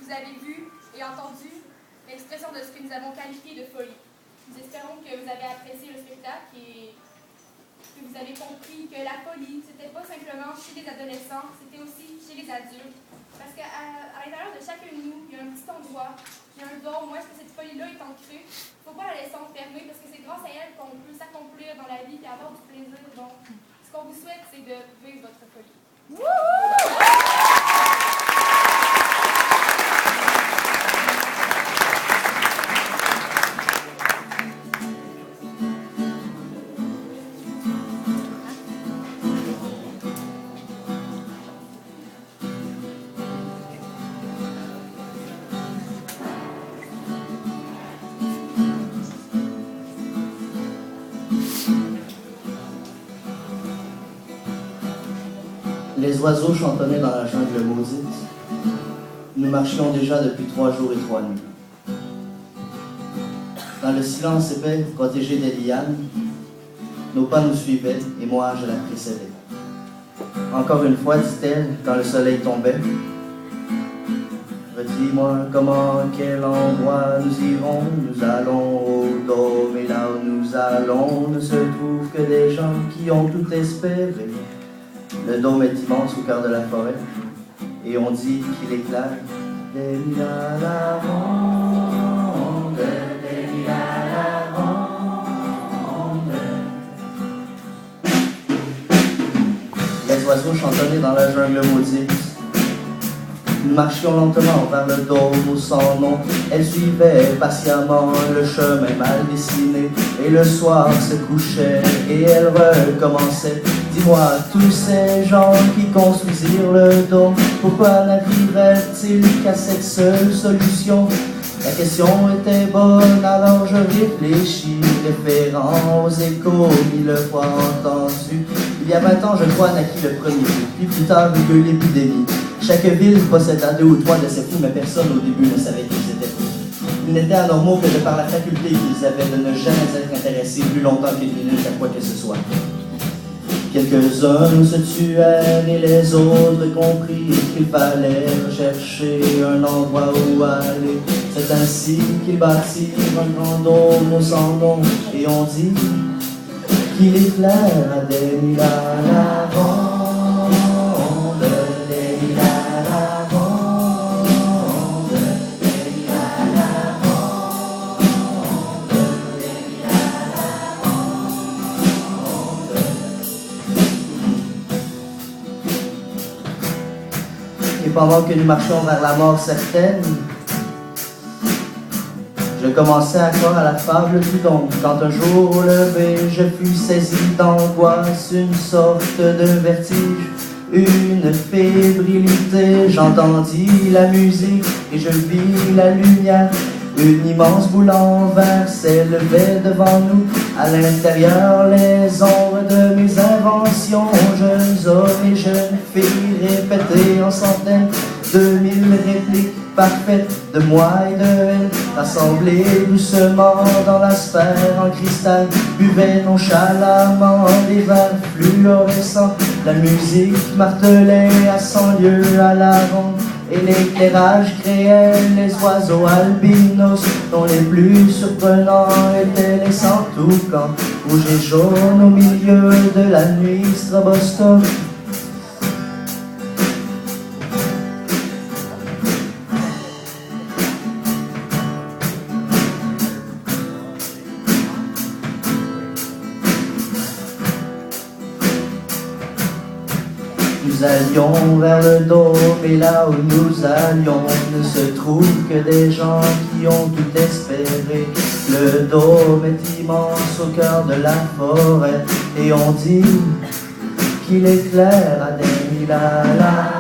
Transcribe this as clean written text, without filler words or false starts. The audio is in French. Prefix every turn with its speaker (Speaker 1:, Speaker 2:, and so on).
Speaker 1: vous avez vu et entendu l'expression de ce que nous avons qualifié de folie. Nous espérons que vous avez apprécié le spectacle et que vous avez compris que la folie, c'était pas simplement chez les adolescents, c'était aussi chez les adultes. Parce qu'à l'intérieur de chacun de nous, il y a un petit endroit, il y a un don, où est-ce que cette folie-là est ancrée. Il ne faut pas la laisser enfermer parce que c'est grâce à elle qu'on peut s'accomplir dans la vie et avoir du plaisir. Donc, ce qu'on vous souhaite, c'est de vivre votre folie.
Speaker 2: Les oiseaux chantonnaient dans la jungle maudite. Nous marchions déjà depuis 3 jours et 3 nuits. Dans le silence épais, protégé des lianes, nos pas nous suivaient et moi je la précédais. Encore une fois, dit-elle, quand le soleil tombait, redis-moi comment, quel endroit nous irons. Nous allons au dôme et là où nous allons ne se trouvent que des gens qui ont tout espéré. Le dôme est immense au cœur de la forêt, et on dit qu'il éclaire des mille à la ronde, des mille à la ronde. Les oiseaux chantonnaient dans la jungle maudite. Nous marchions lentement vers le dôme au sans nom. Elle suivait patiemment le chemin mal dessiné. Et le soir se couchait et elle recommençait. Dis-moi, tous ces gens qui construisirent le dôme, pourquoi n'arriveraient-ils qu'à cette seule solution? La question était bonne, alors je réfléchis, référant aux échos, 1000 fois entendus. Il y a 20 ans, je crois, naquit le premier fou, puis plus tard, il y eut l'épidémie. Chaque ville posséda 2 ou 3 de ces fous, mais personne au début ne savait qu'ils étaient fous. Ils n'étaient anormaux que de par la faculté qu'ils avaient de ne jamais être intéressés plus longtemps qu'une minute à quoi que ce soit. Quelques-uns se tuèrent et les autres comprirent qu'il fallait rechercher un endroit où aller. C'est ainsi qu'ils bâtirent un grand dôme au sans nom, et on dit qu'il éclaire à des mille à la ronde, des mille à la ronde, des mille à la ronde, des mille à la ronde. Et pendant que nous marchions vers la mort certaine, je commençais à croire à la fable du don, quand un jour au lever, je fus saisi d'angoisse, une sorte de vertige, une fébrilité. J'entendis la musique et je vis la lumière. Une immense boule en verre s'élevait devant nous. À l'intérieur, les ombres de mes inventions. Jeunes hommes et jeunes filles répétaient en centaines 2000 répliques parfaites de moi et de elle, rassemblées doucement dans la sphère en cristal, buvaient nonchalamment des verres fluorescents. La musique martelait à 100 lieues à la ronde, et l'éclairage créait les oiseaux albinos, dont les plus surprenants étaient les sans-toucans, rouges et jaunes au milieu de la nuit stroboscope. Nous allions vers le dôme et là où nous allions ne se trouvent que des gens qui ont tout espéré. Le dôme est immense au cœur de la forêt et on dit qu'il éclaire à des mille à la